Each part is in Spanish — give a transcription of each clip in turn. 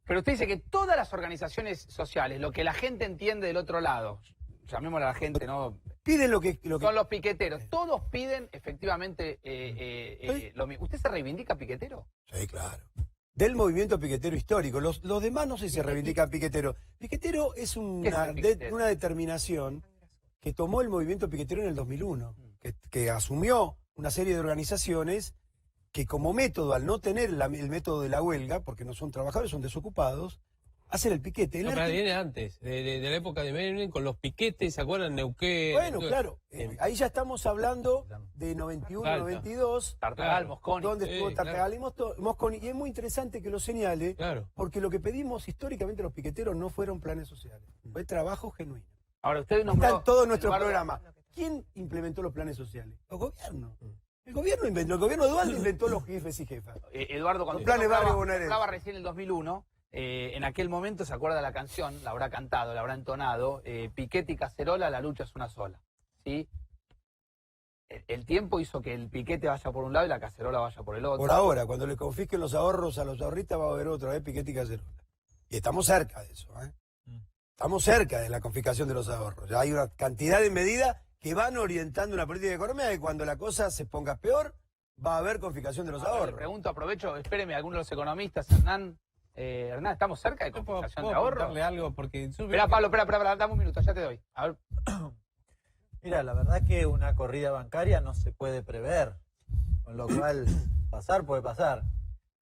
Pero usted dice que todas las organizaciones sociales, lo que la gente entiende del otro lado, llamémosle a la gente, ¿no? Piden lo que... Son los piqueteros. Todos piden efectivamente lo mismo. ¿Usted se reivindica piquetero? Sí, claro. Del movimiento piquetero histórico. Los demás no sé si se reivindican piquetero. Piquetero es una determinación que tomó el movimiento piquetero en el 2001, que asumió una serie de organizaciones que como método, al no tener el método de la huelga, porque no son trabajadores, son desocupados, hacen el piquete. No, pero viene antes, de la época de Menem, con los piquetes, ¿se acuerdan? Neuquén. Bueno, claro, ahí ya estamos hablando de 91, 92. Tartagal, Mosconi. Donde estuvo Tartagal y Mosconi. Y es muy interesante que lo señale, porque lo que pedimos históricamente los piqueteros no fueron planes sociales, fue trabajo genuino. Ahora, usted nombró... Está en todo nuestro programa. ¿Quién implementó los planes sociales? Los gobiernos. El gobierno inventó, el gobierno de Dualde inventó los jefes y jefas. Eduardo, cuando los planes barrio bonaerense. Hablaba recién en el 2001, en aquel momento, ¿se acuerda la canción? La habrá cantado, la habrá entonado. Piquete y cacerola, la lucha es una sola. ¿Sí? El tiempo hizo que el piquete vaya por un lado y la cacerola vaya por el otro. Por ahora, cuando le confisquen los ahorros a los ahorristas, va a haber otra vez piquete y cacerola. Y estamos cerca de eso, ¿eh? Estamos cerca de la confiscación de los ahorros. Ya hay una cantidad de medidas que van orientando una política económica que cuando la cosa se ponga peor, va a haber confiscación de los ahorros. Le pregunto, aprovecho, espéreme, algunos de los economistas, Hernán, ¿estamos cerca de confiscación de ahorros? Algo porque espera, Pablo, espera, dame un minuto, ya te doy. A ver. Mira, la verdad que una corrida bancaria no se puede prever, con lo cual pasar puede pasar.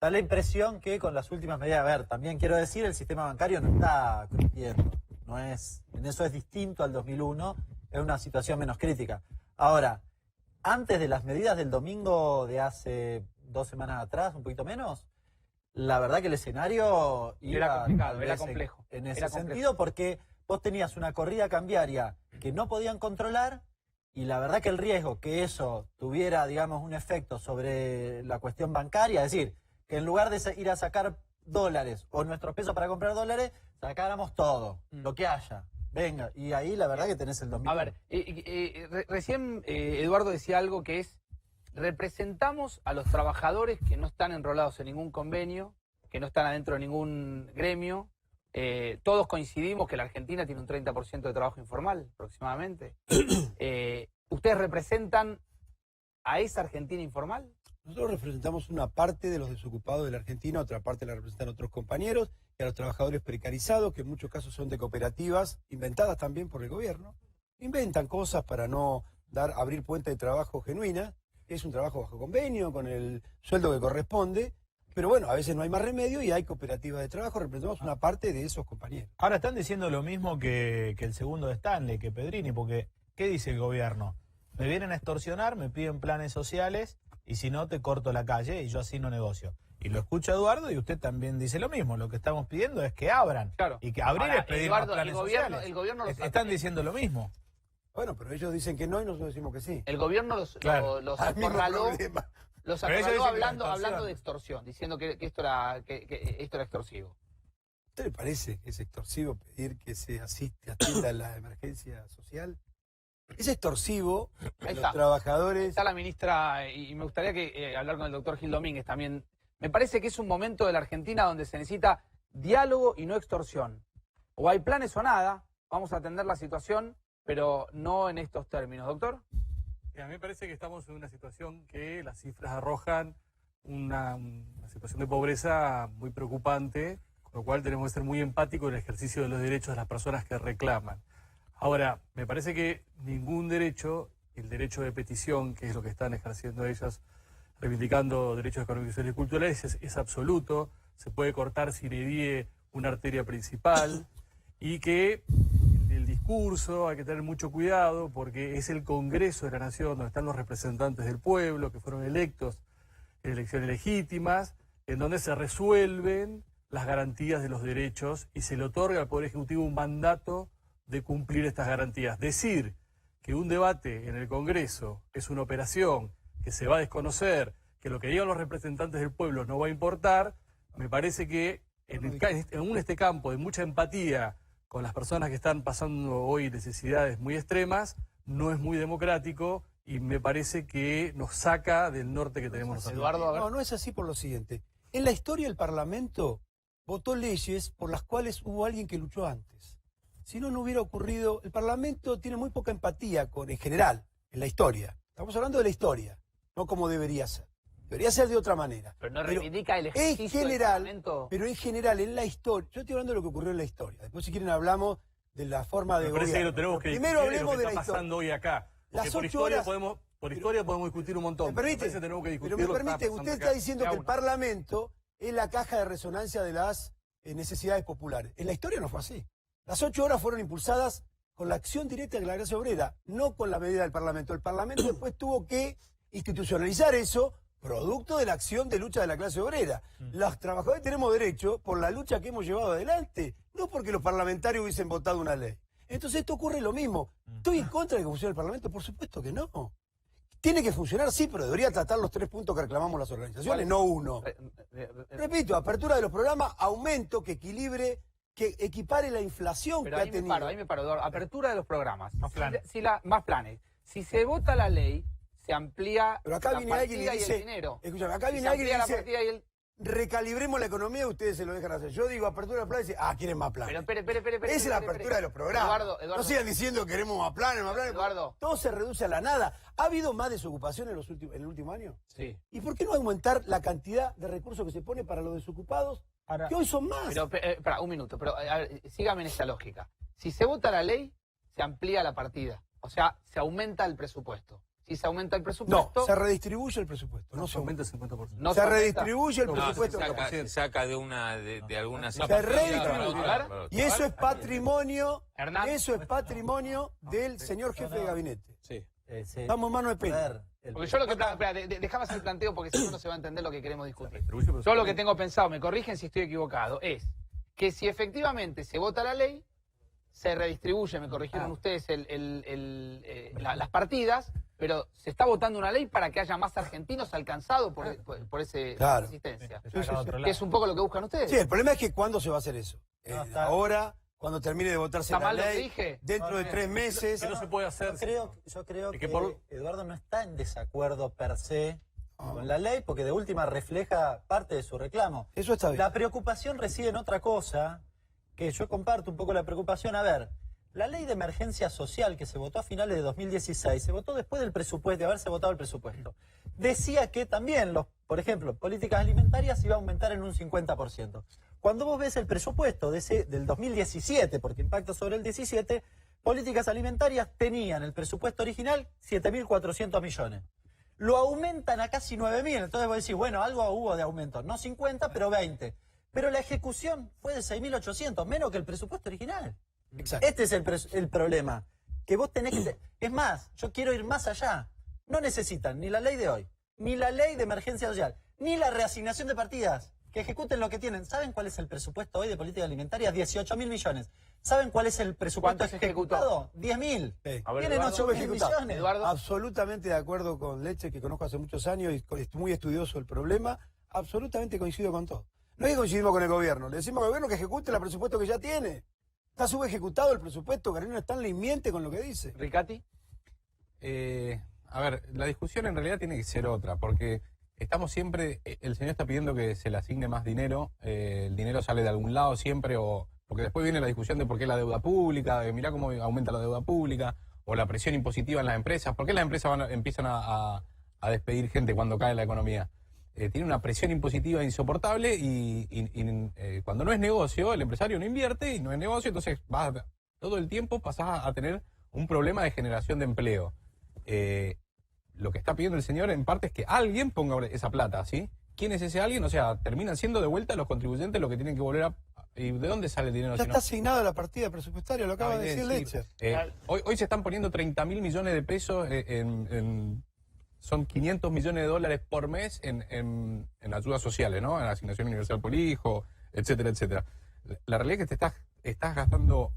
Da la impresión que con las últimas medidas, a ver, también quiero decir, el sistema bancario no está creciendo, en eso es distinto al 2001, es una situación menos crítica. Ahora, antes de las medidas del domingo de hace 2 semanas atrás, un poquito menos, la verdad que el escenario era complicado, era complejo. En ese sentido, porque vos tenías una corrida cambiaria que no podían controlar y la verdad que el riesgo que eso tuviera, digamos, un efecto sobre la cuestión bancaria, es decir, que en lugar de ir a sacar dólares o nuestros pesos para comprar dólares, sacáramos todo, lo que haya. Venga, y ahí la verdad que tenés el 2000. A ver, recién Eduardo decía algo que es, representamos a los trabajadores que no están enrolados en ningún convenio, que no están adentro de ningún gremio. Todos coincidimos que la Argentina tiene un 30% de trabajo informal, aproximadamente. ¿Ustedes representan a esa Argentina informal? Nosotros representamos una parte de los desocupados de la Argentina, otra parte la representan otros compañeros, y a los trabajadores precarizados, que en muchos casos son de cooperativas, inventadas también por el gobierno. Inventan cosas para no abrir puentes de trabajo genuina. Es un trabajo bajo convenio, con el sueldo que corresponde, pero bueno, a veces no hay más remedio y hay cooperativas de trabajo, representamos una parte de esos compañeros. Ahora están diciendo lo mismo que el segundo de Stanley, que Pedrini, porque ¿qué dice el gobierno? Me vienen a extorsionar, me piden planes sociales y si no te corto la calle y yo así no negocio. Y lo escucha Eduardo y usted también dice lo mismo. Lo que estamos pidiendo es que abran. Claro. Y que abrir es pedir más planes sociales. El gobierno están diciendo lo mismo. Bueno, pero ellos dicen que no y nosotros decimos que sí. El gobierno los acorraló, hablando de extorsión, diciendo que esto era extorsivo. ¿A usted le parece que es extorsivo pedir que se atienda a la emergencia social? Es extorsivo a los trabajadores. Está la ministra, y me gustaría que hablar con el doctor Gil Domínguez también. Me parece que es un momento de la Argentina donde se necesita diálogo y no extorsión. O hay planes o nada, vamos a atender la situación, pero no en estos términos. ¿Doctor? A mí me parece que estamos en una situación que las cifras arrojan una situación de pobreza muy preocupante, con lo cual tenemos que ser muy empáticos en el ejercicio de los derechos de las personas que reclaman. Ahora, me parece que ningún derecho, el derecho de petición, que es lo que están ejerciendo ellas, reivindicando derechos económicos, sociales y culturales, es absoluto, se puede cortar sin die una arteria principal, y que el discurso hay que tener mucho cuidado porque es el Congreso de la Nación donde están los representantes del pueblo que fueron electos en elecciones legítimas, en donde se resuelven las garantías de los derechos y se le otorga al Poder Ejecutivo un mandato de cumplir estas garantías. Decir que un debate en el Congreso es una operación que se va a desconocer, que lo que digan los representantes del pueblo no va a importar, me parece que en este campo de mucha empatía con las personas que están pasando hoy necesidades muy extremas, no es muy democrático y me parece que nos saca del norte que tenemos nosotros. Eduardo, a ver. No es así por lo siguiente. En la historia del Parlamento votó leyes por las cuales hubo alguien que luchó antes. Si no, no hubiera ocurrido. El Parlamento tiene muy poca empatía en general, en la historia. Estamos hablando de la historia, no como debería ser. Debería ser de otra manera. Pero no reivindica el ejercicio en general, del Parlamento. pero en general, en la historia, yo estoy hablando de lo que ocurrió en la historia. Después, si quieren, hablamos de la forma de Me parece que gobierno. lo tenemos que Primero discutir hablemos lo que de la está historia. pasando hoy acá. Porque Las por 8 historia horas. podemos discutir un montón. ¿Me permite? Parece que tenemos que discutir Pero me lo que está permite, pasando usted acá. está diciendo que el Uno. Parlamento es la caja de resonancia de las necesidades populares. En la historia no fue así. Las 8 horas fueron impulsadas con la acción directa de la clase obrera, no con la medida del Parlamento. El Parlamento después tuvo que institucionalizar eso, producto de la acción de lucha de la clase obrera. Los trabajadores tenemos derecho por la lucha que hemos llevado adelante, no porque los parlamentarios hubiesen votado una ley. Entonces esto ocurre lo mismo. ¿Estoy en contra de que funcione el Parlamento? Por supuesto que no. Tiene que funcionar, sí, pero debería tratar los 3 puntos que reclamamos las organizaciones, no uno. Repito, apertura de los programas, aumento que equilibre, que equipare la inflación Pero que ha ahí me tenido. paro, Eduardo. Apertura de los programas. Más planes. Más planes. Si se vota la ley, se amplía Pero acá la viene alguien y partida y dice, el dinero. escúchame, acá Si viene se alguien y amplía la dice, partida y el... recalibremos la economía, ustedes se lo dejan hacer. Yo digo apertura de planes y dicen, quieren más planes. Pero espere. Esa es la apertura de los programas. Eduardo. No sigan diciendo que queremos más planes, más planes. Eduardo. Todo se reduce a la nada. ¿Ha habido más desocupación en el último año? Sí. ¿Y por qué no aumentar la cantidad de recursos que se pone para los desocupados? Ahora, Que hoy son más. Pero, espera, un minuto. Pero, a ver, sígame en esta lógica. Si se vota la ley, se amplía la partida. O sea, se aumenta el presupuesto. Si se aumenta el No, presupuesto... se redistribuye el presupuesto. No, No se se aumenta aumenta. el 50%. No Se se aumenta. redistribuye el No, presupuesto. Se saca de algunas... Se redistribuye. Claro. Y eso es patrimonio, Hernán. eso es patrimonio del señor jefe de gabinete. Sí. Sí. Estamos en mano de A pena. ver, Porque yo lo que... Espera, déjame hacer el planteo porque si no, no se va a entender lo que queremos discutir. Distribuye, pero Yo lo que tengo pensado, me corrigen si estoy equivocado, es que si efectivamente se vota la ley, se redistribuye, me corrigieron ustedes, las partidas, pero se está votando una ley para que haya más argentinos alcanzados por Claro. esa asistencia. se saca a otro Que lado. es un poco lo que buscan ustedes. Sí, el problema es que ¿cuándo se va a hacer eso? No, está- Ahora, cuando termine de votarse ¿Está la mal lo que ley, dije? dentro de 3 meses. que no se puede hacer. Yo creo Es que que por- Eduardo no está en desacuerdo per se Ah. con la ley, porque de última refleja parte de su reclamo. Eso está bien. La preocupación reside en otra cosa, que yo comparto un poco la preocupación. A ver, la ley de emergencia social que se votó a finales de 2016, se votó después del presupuesto, de haberse votado el presupuesto. Decía que también, por ejemplo, políticas alimentarias iba a aumentar en un 50%. Cuando vos ves el presupuesto del 2017, porque impacta sobre el 17, políticas alimentarias tenían el presupuesto original 7.400 millones. Lo aumentan a casi 9.000, entonces vos decís, bueno, algo hubo de aumento, no 50, pero 20. Pero la ejecución fue de 6.800, menos que el presupuesto original. Exacto. Este es el problema, que vos tenés que... Es más, yo quiero ir más allá. No necesitan ni la ley de hoy, ni la ley de emergencia social, ni la reasignación de partidas, que ejecuten lo que tienen. ¿Saben cuál es el presupuesto hoy de política alimentaria? 18.000 millones. ¿Saben cuál es el presupuesto ¿Cuánto se ejecutó? ejecutado? 10.000. Sí. A ver, Tienen Eduardo, 8.000 ejecutado. millones. Eduardo. Absolutamente de acuerdo con Leche, que conozco hace muchos años y es muy estudioso el problema. Absolutamente coincido con todo. No es que coincidimos con el gobierno, le decimos al gobierno que ejecute el presupuesto que ya tiene. Está subejecutado el presupuesto, Carolina Stanley miente con lo que dice. Ricati. A ver, la discusión en realidad tiene que ser otra, porque estamos siempre, el señor está pidiendo que se le asigne más dinero, el dinero sale de algún lado siempre, o porque después viene la discusión de por qué la deuda pública, de mirá cómo aumenta la deuda pública, o la presión impositiva en las empresas, por qué las empresas empiezan a despedir gente cuando cae la economía. Tiene una presión impositiva insoportable y cuando no es negocio, el empresario no invierte y no es negocio, entonces todo el tiempo pasás a tener un problema de generación de empleo. Lo que está pidiendo el señor en parte es que alguien ponga esa plata, ¿sí? ¿Quién es ese alguien? O sea, terminan siendo de vuelta los contribuyentes los que tienen que volver a... ¿Y de dónde sale el dinero? Ya si no? está asignada la partida presupuestaria, lo acaba de decir Leche. Hoy se están poniendo 30.000 millones de pesos son 500 millones de dólares por mes en ayudas sociales, ¿no? En asignación universal por hijo, etcétera, etcétera. La realidad es que te estás gastando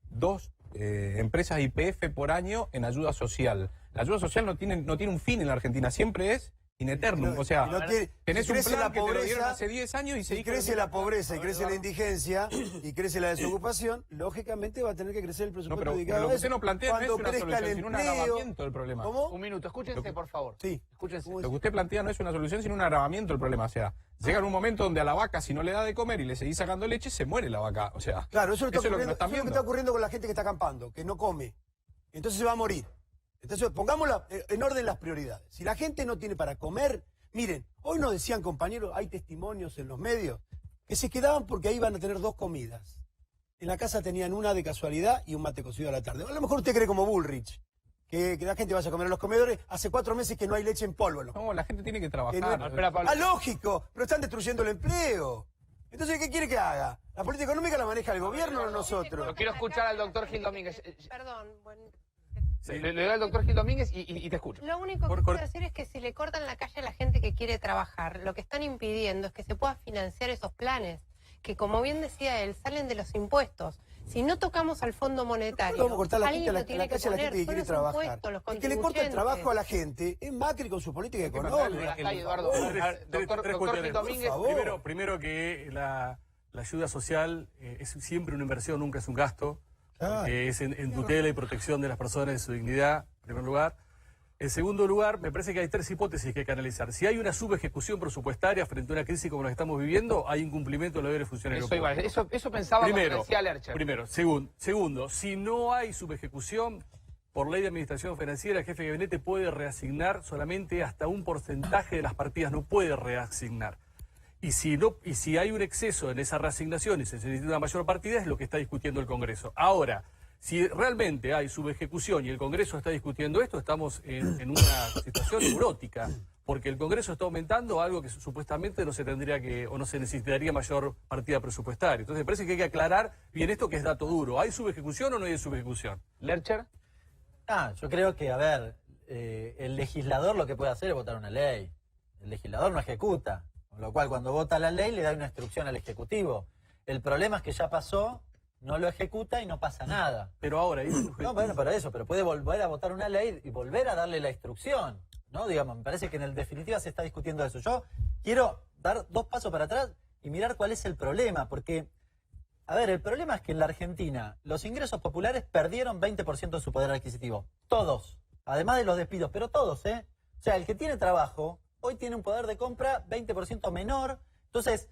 2 empresas YPF por año en ayuda social. La ayuda social no tiene un fin en la Argentina, siempre es in eternum. O sea, Y no tiene- tenés si un crece plan la que te lo dieron pobreza, hace 10 años y si seguís con crece el la mismo plan. pobreza y crece la indigencia y crece la desocupación, lógicamente va a tener que crecer el No, presupuesto pero dedicado lo a que eso. usted no plantea no es Cuando una crezca solución, el sino un empleo- agravamiento del problema. ¿Cómo? Un minuto, escúchense, por favor. Sí. Escúchense. Lo que usted plantea no es una solución, sino un agravamiento del problema. O sea, llega en un momento donde a la vaca, si no le da de comer y le seguís sacando leche, se muere la vaca. O sea, Claro, eso es lo que no está están ocurriendo, eso es lo que viendo. está ocurriendo con la gente que está acampando, que no come. Entonces se va a morir. Entonces pongamos en orden las prioridades. Si la gente no tiene para comer, miren, hoy nos decían compañeros, hay testimonios en los medios, que se quedaban porque ahí iban a tener 2 comidas. En la casa tenían una de casualidad y un mate cocido a la tarde. A lo mejor usted cree como Bullrich, que la gente vaya a comer a los comedores. Hace 4 meses que no hay leche en polvo. En los no, la gente tiene que que trabajar. no- Espera, Pablo. Ah, lógico, pero están destruyendo el empleo. Entonces, ¿qué quiere que haga? ¿La política económica la maneja el gobierno o nosotros? Lo quiero escuchar al doctor Gil Domínguez. Perdón, bueno, Le doy al doctor Gil Domínguez y te escucho. lo único que quiero decir es que si le cortan la calle a la gente que quiere trabajar, lo que están impidiendo es que se pueda financiar esos planes, que como bien decía él, salen de los impuestos. Si no tocamos al Fondo Monetario, Vamos a cortar la, alguien gente, lo la tiene que calle a la poner, gente que son quiere los trabajar. impuestos, los El que le corta el trabajo a la contribuyentes. gente es Macri con su política que económica. Está ahí, Eduardo. A ver, doctor Gil Por Domínguez. favor. Primero que la ayuda social es siempre una inversión, nunca es un gasto. Claro. Que es en tutela y protección de las personas y su dignidad, en primer lugar. En segundo lugar, me parece que hay 3 hipótesis que hay que analizar. Si hay una subejecución presupuestaria frente a una crisis como la que estamos viviendo, hay incumplimiento de los deberes funcionarios Eso, igual, públicos. eso pensaba cuando Primero, decía Lercher. segundo, si no hay subejecución, por ley de administración financiera, el jefe de gabinete puede reasignar solamente hasta un porcentaje de las partidas, no puede reasignar. Y si hay un exceso en esa reasignación y se necesita una mayor partida, es lo que está discutiendo el Congreso. Ahora, si realmente hay subejecución y el Congreso está discutiendo esto, estamos en una situación neurótica, porque el Congreso está aumentando algo que supuestamente no se tendría que, o no se necesitaría mayor partida presupuestaria. Entonces me parece que hay que aclarar bien esto, que es dato duro. ¿Hay subejecución o no hay subejecución? Lercher. Yo creo que, a ver, el legislador lo que puede hacer es votar una ley. El legislador no ejecuta. Con lo cual, cuando vota la ley, le da una instrucción al Ejecutivo. El problema es que ya pasó, no lo ejecuta y no pasa nada. Pero ahora... No, bueno, para eso, pero puede volver a votar una ley y volver a darle la instrucción, ¿no? Digamos, me parece que en definitiva se está discutiendo eso. Yo quiero dar 2 pasos para atrás y mirar cuál es el problema, porque, a ver, el problema es que en la Argentina los ingresos populares perdieron 20% de su poder adquisitivo. Todos. Además de los despidos, pero todos, ¿eh? O sea, el que tiene trabajo hoy tiene un poder de compra 20% menor. Entonces,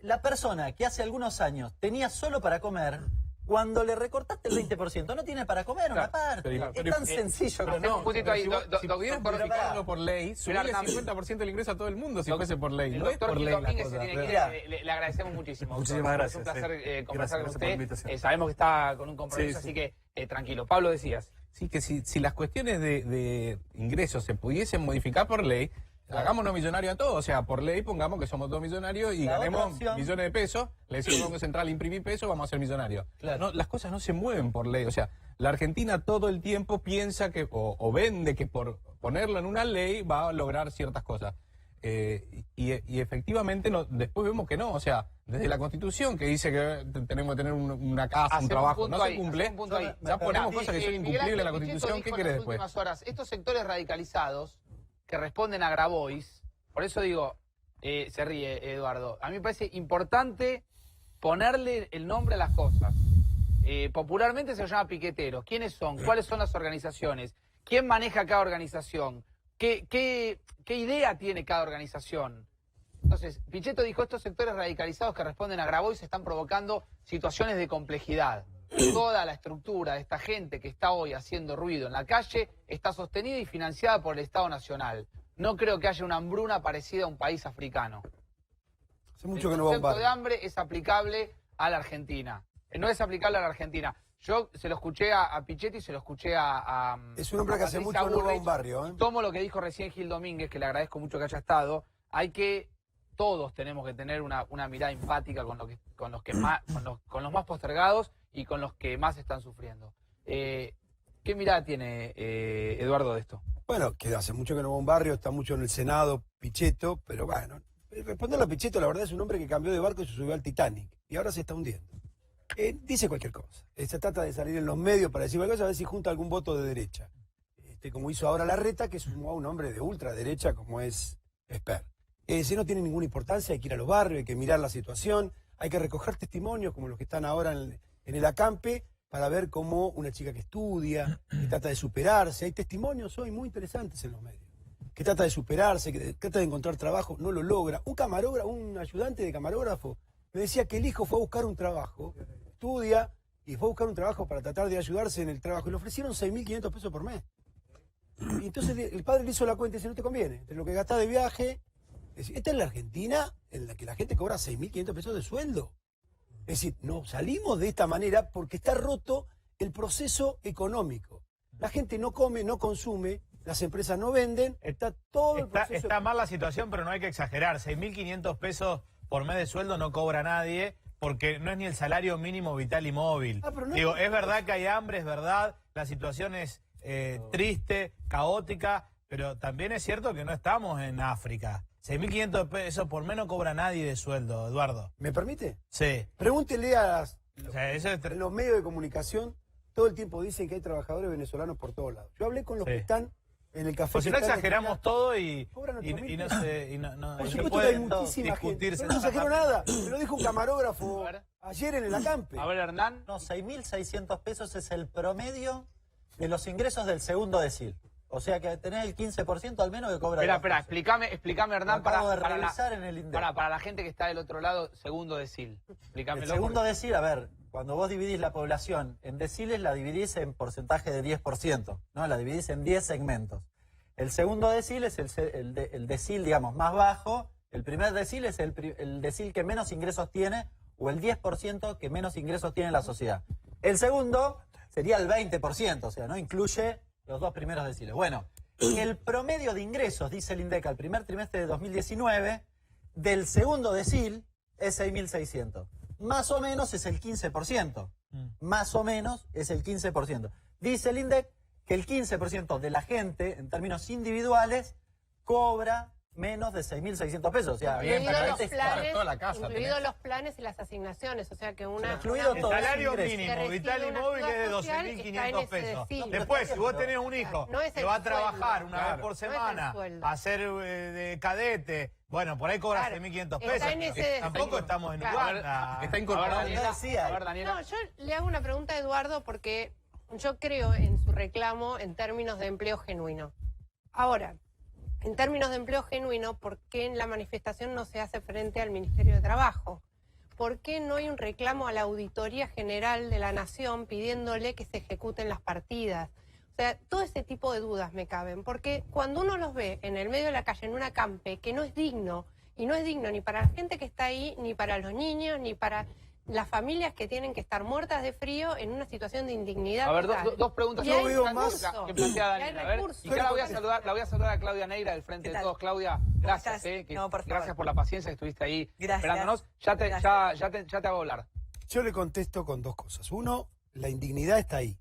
la persona que hace algunos años tenía solo para comer, cuando le recortaste el 20%, no tiene para comer una parte. pero- es tan sencillo Pero como no, un puntito ahí, si pudieran doctor, modificarlo por ley, subirle Hernán. 50% del ingreso a todo el mundo si Doc- fuese por ley. El No es doctor por Gil ley la Domínguez se cosa. tiene que Mira. ir. Le agradecemos muchísimo. Muchísimas doctor. Es un gracias, placer conversar Gracias con por la usted. invitación. Sabemos que está con un compromiso, Sí, sí. así que tranquilo. Pablo, decías. Sí, que si las cuestiones de ingresos se pudiesen modificar por ley, hagámonos millonarios a todos. O sea, por ley pongamos que somos todos millonarios y La otra ganemos opción- millones de pesos, le decimos al Banco Central imprimir pesos, vamos a ser millonarios. Claro. No, las cosas no se mueven por ley. O sea, la Argentina todo el tiempo piensa que, o vende que por ponerlo en una ley va a lograr ciertas cosas. Y efectivamente después vemos que no. O sea, desde la Constitución que dice que tenemos que tener una casa, un Hacemos trabajo, punto no se ahí, cumple. hacemos un punto ahí. Ya ponemos Mirá, cosas que son Miguel incumplibles en la Ángel Constitución. Pichetto ¿Qué dijo quiere en las después? últimas horas, estos sectores radicalizados que responden a Grabois, por eso digo, se ríe Eduardo, a mí me parece importante ponerle el nombre a las cosas. Popularmente se los llama piqueteros. ¿Quiénes son? ¿Cuáles son las organizaciones? ¿Quién maneja cada organización? ¿Qué idea tiene cada organización? Entonces, Pichetto dijo, estos sectores radicalizados que responden a Grabois están provocando situaciones de complejidad. Toda la estructura de esta gente que está hoy haciendo ruido en la calle está sostenida y financiada por el Estado Nacional. No creo que haya una hambruna parecida a un país africano. Hace mucho El que no va a un concepto de bar. hambre es aplicable a la Argentina. No es aplicable a la Argentina. Yo se lo escuché a Pichetto y se lo escuché a Es un hombre que hace Patricia mucho que no va a un Bullrich. barrio, ¿eh? Tomo lo que dijo recién Gil Domínguez, que le agradezco mucho que haya estado. Todos tenemos que tener una mirada empática con los más postergados y con los que más están sufriendo. ¿Qué mirada tiene Eduardo de esto? Bueno, que hace mucho que no va a un barrio, está mucho en el Senado, Pichetto, pero bueno, responderle a Pichetto, la verdad es un hombre que cambió de barco y se subió al Titanic, y ahora se está hundiendo. Dice cualquier cosa. Se trata de salir en los medios para decir cualquier cosa, a ver si junta algún voto de derecha. como hizo ahora Larreta, que sumó a un hombre de ultraderecha como es Esper. Si no tiene ninguna importancia, hay que ir a los barrios, hay que mirar la situación, hay que recoger testimonios como los que están ahora en el acampe para ver cómo una chica que estudia, que trata de superarse, hay testimonios hoy muy interesantes en los medios, que trata de superarse, que trata de encontrar trabajo, no lo logra. Un ayudante de camarógrafo me decía que el hijo fue a buscar un trabajo, estudia y fue a buscar un trabajo para tratar de ayudarse en el trabajo y le ofrecieron 6.500 pesos por mes. Y entonces el padre le hizo la cuenta y dice, no te conviene, entre lo que gastás de viaje. Esta es la Argentina en la que la gente cobra 6.500 pesos de sueldo. Es decir, no salimos de esta manera porque está roto el proceso económico. La gente no come, no consume, las empresas no venden, está todo el proceso. Está mal la situación, pero no hay que exagerar. 6.500 pesos por mes de sueldo no cobra nadie porque no es ni el salario mínimo vital y móvil. Digo, es verdad que hay hambre, es verdad, la situación es triste, caótica, pero también es cierto que no estamos en África. 6.500 pesos por mes no cobra nadie de sueldo, Eduardo. ¿Me permite? Sí. Pregúntele a eso es los medios de comunicación, todo el tiempo dicen que hay trabajadores venezolanos por todos lados. Yo hablé con los que están en el café. Pues si no exageramos todo y no se por supuesto que hay muchísima gente. No exagero nada. Me lo dijo un camarógrafo ayer en el acampe. A ver, Hernán. No, 6.600 pesos es el promedio de los ingresos del segundo decil. O sea que tenés el 15% al menos que cobra. Espera, explícame, Hernán, para la gente que está del otro lado, segundo decil. Explícamelo. El segundo decil, a ver, cuando vos dividís la población en deciles, la dividís en porcentaje de 10%, ¿no? La dividís en 10 segmentos. El segundo decil es el decil, digamos, más bajo. El primer decil es el decil que menos ingresos tiene, o el 10% que menos ingresos tiene la sociedad. El segundo sería el 20%, o sea, no incluye los dos primeros deciles. Bueno, el promedio de ingresos, dice el INDEC, al primer trimestre de 2019, del segundo decil es 6.600. Más o menos es el 15%. Más o menos es el 15%. Dice el INDEC que el 15% de la gente, en términos individuales, cobra menos de 6.600 pesos. O sea, incluidos los planes y las asignaciones. O sea que el salario mínimo vital y móvil es de 12.500 pesos. Después, si vos tenés un hijo que va a trabajar una vez por semana, a hacer de cadete, bueno, por ahí cobra 6.500 pesos. Tampoco estamos en Uganda. Está incorporado. No, yo le hago una pregunta a Eduardo porque yo creo en su reclamo en términos de empleo genuino. Ahora, en términos de empleo genuino, ¿por qué en la manifestación no se hace frente al Ministerio de Trabajo? ¿Por qué no hay un reclamo a la Auditoría General de la Nación pidiéndole que se ejecuten las partidas? O sea, todo ese tipo de dudas me caben, porque cuando uno los ve en el medio de la calle, en un acampe, que no es digno, y no es digno ni para la gente que está ahí, ni para los niños, ni para las familias que tienen que estar muertas de frío en una situación de indignidad. A ver, dos preguntas que plantea Daniel. A ver, y acá la voy a saludar a Claudia Neira del Frente de Todos. Claudia, gracias, gracias por la paciencia que estuviste ahí esperándonos. Ya te hago hablar. Yo le contesto con dos cosas. Uno, la indignidad está ahí.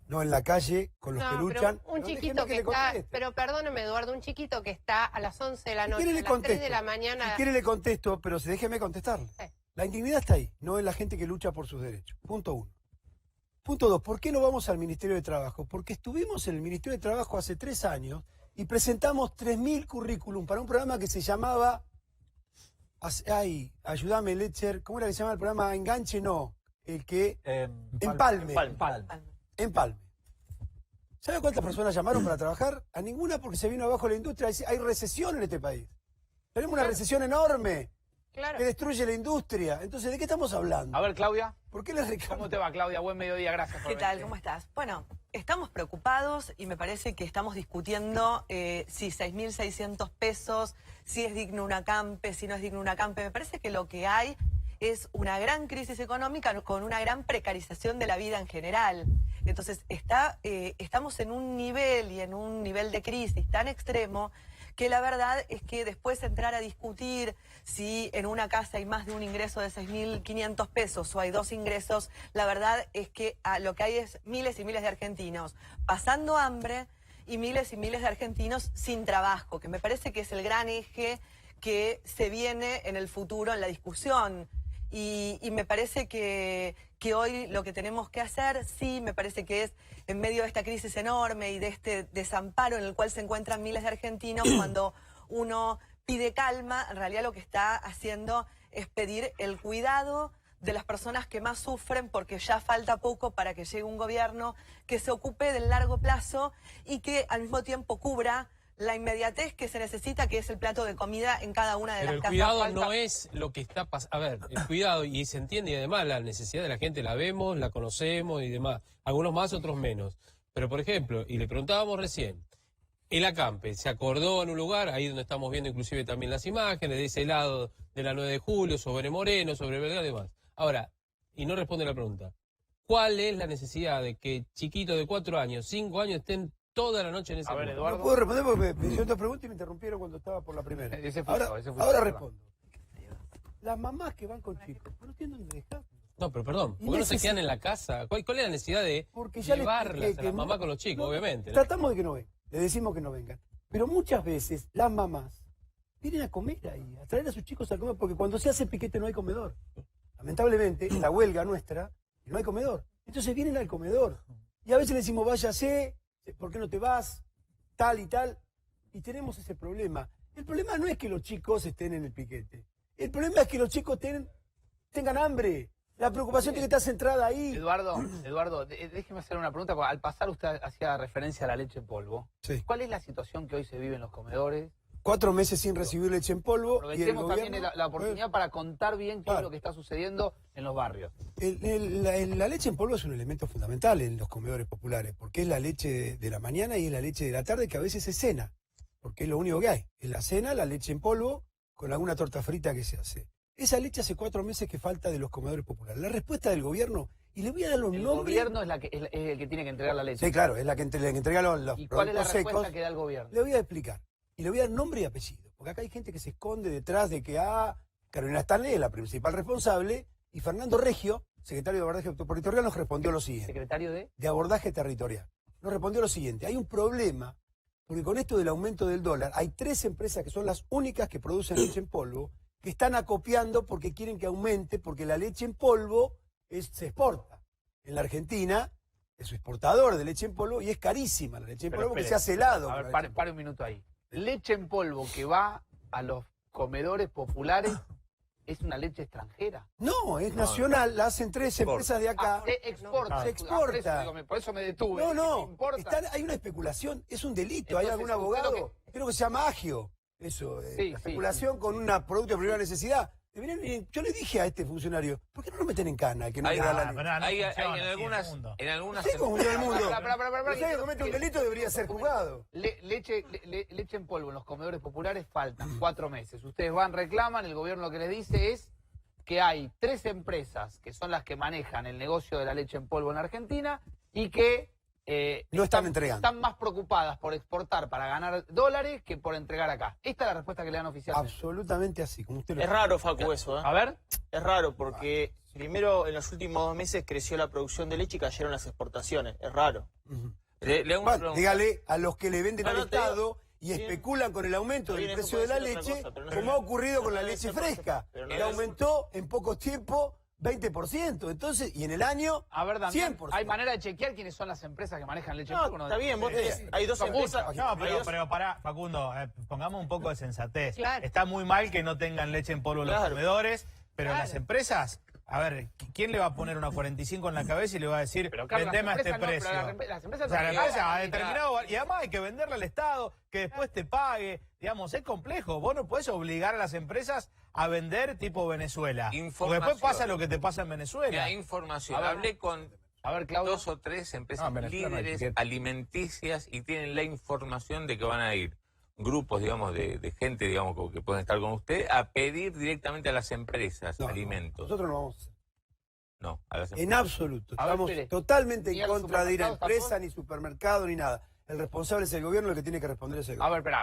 No en la calle, con los que luchan. Pero un chiquito que está, pero perdóneme, Eduardo, un chiquito que está a las 11 de la noche, a las 3 de la mañana. Si quiere le contesto, pero déjeme contestarle. Sí. La indignidad está ahí, no en la gente que lucha por sus derechos. Punto uno. Punto dos, ¿por qué no vamos al Ministerio de Trabajo? Porque estuvimos en el Ministerio de Trabajo hace 3 años y presentamos 3.000 currículum para un programa que se llamaba... ayúdame, Letcher. ¿Cómo era que se llama el programa? Enganche, no. El que... Empalme. Empalme. ¿Sabe cuántas personas llamaron para trabajar? A ninguna, porque se vino abajo la industria. Hay recesión en este país. Tenemos una recesión enorme. Claro. Que destruye la industria. Entonces, ¿de qué estamos hablando? A ver, Claudia. ¿Por qué les reclamo? ¿Cómo te va, Claudia? Buen mediodía, gracias por ¿Qué tal? ¿Cómo estás? Bueno, estamos preocupados y me parece que estamos discutiendo si 6.600 pesos, si es digno un acampe, si no es digno un acampe. Me parece que lo que hay es una gran crisis económica con una gran precarización de la vida en general. Entonces, estamos en un nivel y en un nivel de crisis tan extremo que la verdad es que después entrar a discutir si en una casa hay más de un ingreso de 6.500 pesos o hay 2 ingresos, la verdad es que lo que hay es miles y miles de argentinos pasando hambre y miles de argentinos sin trabajo, que me parece que es el gran eje que se viene en el futuro en la discusión. Y me parece que que hoy lo que tenemos que hacer, sí, me parece que es en medio de esta crisis enorme y de este desamparo en el cual se encuentran miles de argentinos, cuando uno pide calma, en realidad lo que está haciendo es pedir el cuidado de las personas que más sufren, porque ya falta poco para que llegue un gobierno que se ocupe del largo plazo y que al mismo tiempo cubra la inmediatez que se necesita, que es el plato de comida en cada una de Pero las el casas. cuidado no es lo que está pasando. A ver, el cuidado, y se entiende, y además la necesidad de la gente la vemos, la conocemos y demás. Algunos más, otros menos. Pero, por ejemplo, y le preguntábamos recién, el acampe se acordó en un lugar, ahí donde estamos viendo inclusive también las imágenes, de ese lado de la 9 de julio, sobre Moreno, sobre Belgrano y demás. Ahora, y no responde la pregunta, ¿cuál es la necesidad de que chiquitos de 4 años, 5 años estén toda la noche en ese lugar? Eduardo. No puedo responder porque me hicieron otra pregunta y me interrumpieron cuando estaba por la primera. Ese fue yo, ese fue Ahora yo, respondo. Las mamás que van con chicos no tienen dónde dejar. No, pero perdón, ¿por qué no se quedan en la casa? ¿Cuál es la necesidad de Porque ya les llevarlas expliqué a la que mamá no- con los chicos, no, obviamente? Tratamos de que no vengan, le decimos que no vengan. Pero muchas veces las mamás vienen a comer ahí, a traer a sus chicos a comer, porque cuando se hace piquete no hay comedor. Lamentablemente, la huelga nuestra, no hay comedor. Entonces vienen al comedor. Y a veces le decimos, váyase, ¿por qué no te vas? Tal y tal. Y tenemos ese problema. El problema no es que los chicos estén en el piquete. El problema es que los chicos tengan hambre. La preocupación tiene que estar centrada ahí. Eduardo, déjeme hacer una pregunta, porque al pasar usted hacía referencia a la leche en polvo. Sí. ¿Cuál es la situación que hoy se vive en los comedores? 4 meses sin recibir leche en polvo. Y el Aprovechemos gobierno, también la oportunidad para contar bien qué Claro. es lo que está sucediendo en los barrios. La leche en polvo es un elemento fundamental en los comedores populares, porque es la leche de la mañana y es la leche de la tarde, que a veces es cena, porque es lo único que hay. En la cena, la leche en polvo con alguna torta frita que se hace. Esa leche hace 4 meses que falta de los comedores populares. La respuesta del gobierno, y le voy a dar los El nombres. gobierno es el que tiene que entregar la leche. Sí, claro, es la que entrega los ¿Y cuál es la productos respuesta secos. que da el gobierno? Le voy a explicar. Y le voy a dar nombre y apellido. Porque acá hay gente que se esconde detrás de que Carolina Stanley es la principal responsable y Fernando Reggio, secretario de Abordaje Territorial, nos respondió lo siguiente. ¿Secretario de? De Abordaje Territorial. Nos respondió lo siguiente. Hay un problema, porque con esto del aumento del dólar, hay 3 empresas que son las únicas que producen leche en polvo, que están acopiando porque quieren que aumente, porque la leche en polvo se exporta. En la Argentina es un exportador de leche en polvo y es carísima la leche en polvo porque se hace helado. A ver, pare un minuto ahí. Leche en polvo que va a los comedores populares es una leche extranjera. No, es nacional, la hacen 3 empresas de acá. Se exporta. Se exporta. Por eso me detuve. No, Importa. hay una especulación, es un delito. Entonces, ¿Hay algún usted abogado? Creo que se llama agio. Eso, Sí, la sí, especulación con un producto de primera necesidad. Yo le dije a este funcionario, ¿por qué no lo meten en cana? Que no Hay- le da la ah, ley? Hay en algunas No sé cómo funciona el mundo. Pará, Si alguien comete un delito debería ser juzgado. Leche en polvo en los comedores populares faltan 4 meses. Ustedes van, reclaman, el gobierno lo que les dice es que hay 3 empresas que son las que manejan el negocio de la leche en polvo en Argentina y que No están entregando. están más preocupadas por exportar para ganar dólares que por entregar acá. Esta es la respuesta que le dan oficialmente. Absolutamente así, como usted lo Es dice. raro, Facu, eso, ¿eh? A ver. Es raro porque primero en los últimos 2 meses creció la producción de leche y cayeron las exportaciones. Es raro. Ujú. Le hago una Bueno, pregunta. dígale a los que le venden No, al no, te digo, Estado y bien. especulan con el aumento del Bien, eso precio de la puede ser otra leche, cosa, pero no como debe- ha ocurrido con la no debe leche ser fresca, pero no que debe- aumentó en poco tiempo 20%. Entonces, y en el año, A ver, Damián, 100%. ¿hay manera de chequear quiénes son las empresas que manejan leche en No, polvo? No, está bien, vos tenés, hay 2 Son empresas. muchas. No, hay dos- pero pará, Facundo, pongamos un poco de sensatez. Claro. Está muy mal que no tengan leche en polvo en los Claro. comedores, pero Claro. las empresas, a ver, ¿quién le va a poner una 45 en la cabeza y le va a decir, Pero, Carlos, vendeme a las este empresas no, precio? pero las empresas O sea, la también empresa a ganan, determinado y además hay que venderle al Estado, que después te pague. Digamos, es complejo. Vos no podés obligar a las empresas a vender tipo Venezuela. Porque Información. después pasa lo que te pasa en Venezuela. Mira, información. A ver. Hablé con A ver, Claudio. 2 o 3 empresas No, en Venezuela no hay líderes etiqueta. alimenticias y tienen la información de que van a ir grupos, digamos, de gente, digamos, que pueden estar con usted, a pedir directamente a las empresas No, alimentos. nosotros no vamos a hacer. No, a las En empresas. absoluto. A ver, Estamos espere. totalmente ¿Ni en al contra de ir a supermercado empresa, tampoco? ni supermercado, ni nada. El responsable es el gobierno, el que tiene que responder es el gobierno. A ver, espera.